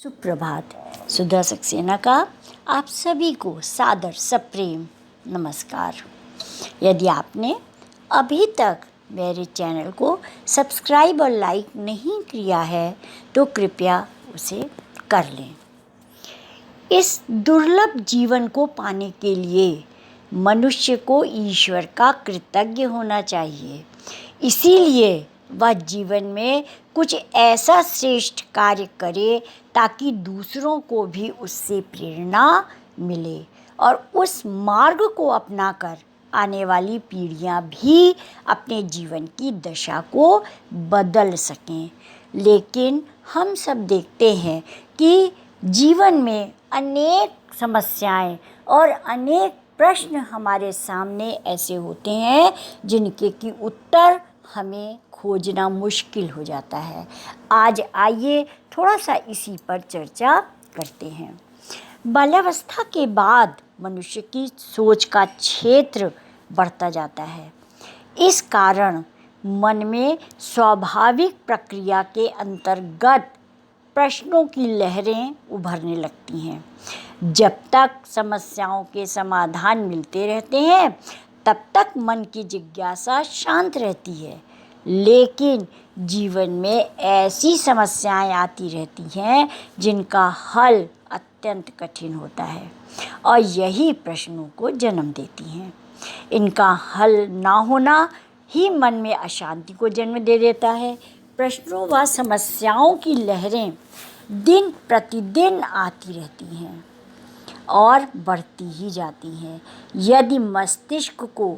सुप्रभात। सुधा सक्सेना का आप सभी को सादर सप्रेम नमस्कार। यदि आपने अभी तक मेरे चैनल को सब्सक्राइब और लाइक नहीं किया है तो कृपया उसे कर लें। इस दुर्लभ जीवन को पाने के लिए मनुष्य को ईश्वर का कृतज्ञ होना चाहिए। इसीलिए वह जीवन में कुछ ऐसा श्रेष्ठ कार्य करे ताकि दूसरों को भी उससे प्रेरणा मिले और उस मार्ग को अपनाकर आने वाली पीढ़ियां भी अपने जीवन की दशा को बदल सकें। लेकिन हम सब देखते हैं कि जीवन में अनेक समस्याएं और अनेक प्रश्न हमारे सामने ऐसे होते हैं जिनके की उत्तर हमें खोजना मुश्किल हो जाता है। आज आइए थोड़ा सा इसी पर चर्चा करते हैं। बाल्यावस्था के बाद मनुष्य की सोच का क्षेत्र बढ़ता जाता है। इस कारण मन में स्वाभाविक प्रक्रिया के अंतर्गत प्रश्नों की लहरें उभरने लगती हैं। जब तक समस्याओं के समाधान मिलते रहते हैं तब तक मन की जिज्ञासा शांत रहती है, लेकिन जीवन में ऐसी समस्याएं आती रहती हैं जिनका हल अत्यंत कठिन होता है और यही प्रश्नों को जन्म देती हैं। इनका हल ना होना ही मन में अशांति को जन्म दे देता है। प्रश्नों व समस्याओं की लहरें दिन प्रतिदिन आती रहती हैं और बढ़ती ही जाती हैं। यदि मस्तिष्क को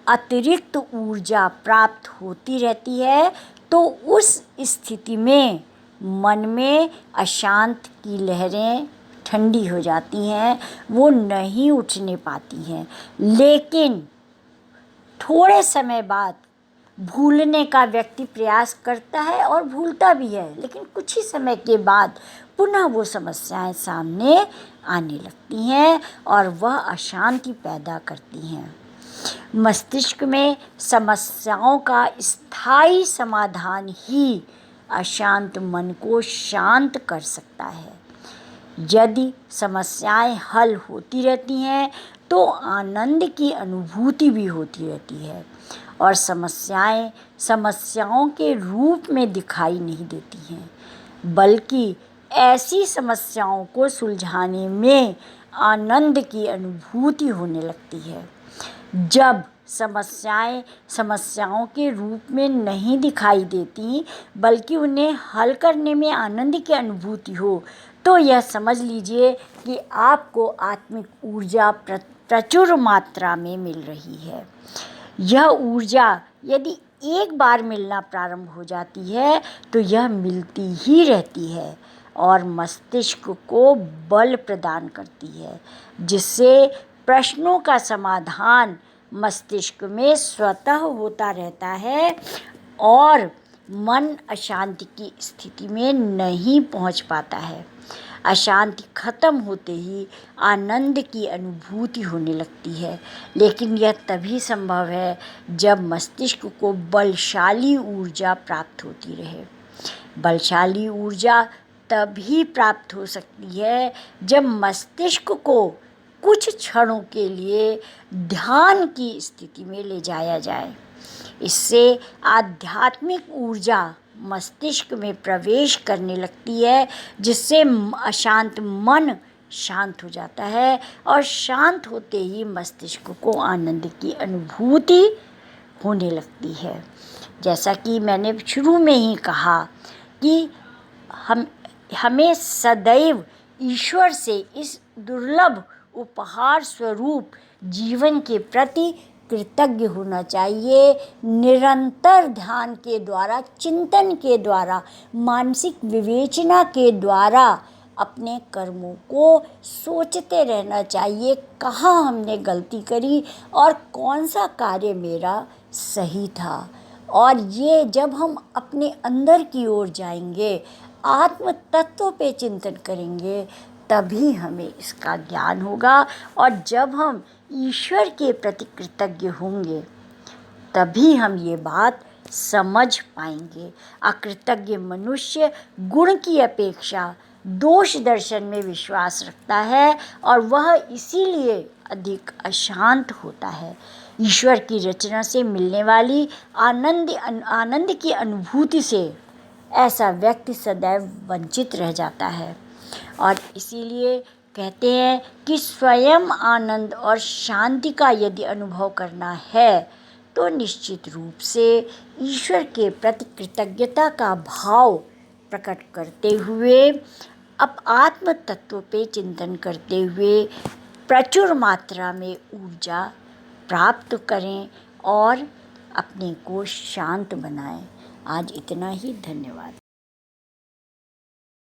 अतिरिक्त ऊर्जा प्राप्त होती रहती है तो उस स्थिति में मन में अशांत की लहरें ठंडी हो जाती हैं, वो नहीं उठने पाती हैं। लेकिन थोड़े समय बाद भूलने का व्यक्ति प्रयास करता है और भूलता भी है, लेकिन कुछ ही समय के बाद पुनः वो समस्याएं सामने आने लगती हैं और वह अशांति पैदा करती हैं। मस्तिष्क में समस्याओं का स्थायी समाधान ही अशांत मन को शांत कर सकता है। यदि समस्याएं हल होती रहती हैं तो आनंद की अनुभूति भी होती रहती है और समस्याएं समस्याओं के रूप में दिखाई नहीं देती हैं, बल्कि ऐसी समस्याओं को सुलझाने में आनंद की अनुभूति होने लगती है। जब समस्याएं समस्याओं के रूप में नहीं दिखाई देती बल्कि उन्हें हल करने में आनंद की अनुभूति हो तो यह समझ लीजिए कि आपको आत्मिक ऊर्जा प्रचुर मात्रा में मिल रही है। यह ऊर्जा यदि एक बार मिलना प्रारंभ हो जाती है तो यह मिलती ही रहती है और मस्तिष्क को बल प्रदान करती है, जिससे प्रश्नों का समाधान मस्तिष्क में स्वतः होता रहता है और मन अशांति की स्थिति में नहीं पहुंच पाता है। अशांति खत्म होते ही आनंद की अनुभूति होने लगती है, लेकिन यह तभी संभव है जब मस्तिष्क को बलशाली ऊर्जा प्राप्त होती रहे। बलशाली ऊर्जा तभी प्राप्त हो सकती है जब मस्तिष्क को कुछ क्षणों के लिए ध्यान की स्थिति में ले जाया जाए। इससे आध्यात्मिक ऊर्जा मस्तिष्क में प्रवेश करने लगती है, जिससे अशांत मन शांत हो जाता है और शांत होते ही मस्तिष्क को आनंद की अनुभूति होने लगती है। जैसा कि मैंने शुरू में ही कहा कि हमें सदैव ईश्वर से इस दुर्लभ उपहार स्वरूप जीवन के प्रति कृतज्ञ होना चाहिए। निरंतर ध्यान के द्वारा, चिंतन के द्वारा, मानसिक विवेचना के द्वारा अपने कर्मों को सोचते रहना चाहिए, कहाँ हमने गलती करी और कौन सा कार्य मेरा सही था। और ये जब हम अपने अंदर की ओर जाएंगे, आत्म तत्व पे चिंतन करेंगे, तभी हमें इसका ज्ञान होगा और जब हम ईश्वर के प्रति कृतज्ञ होंगे तभी हम ये बात समझ पाएंगे। अकृतज्ञ मनुष्य गुण की अपेक्षा दोष दर्शन में विश्वास रखता है और वह इसीलिए अधिक अशांत होता है। ईश्वर की रचना से मिलने वाली आनंद की अनुभूति से ऐसा व्यक्ति सदैव वंचित रह जाता है और इसीलिए कहते हैं कि स्वयं आनंद और शांति का यदि अनुभव करना है तो निश्चित रूप से ईश्वर के प्रति कृतज्ञता का भाव प्रकट करते हुए अब आत्म तत्व पे चिंतन करते हुए प्रचुर मात्रा में ऊर्जा प्राप्त करें और अपने को शांत बनाएं। आज इतना ही, धन्यवाद।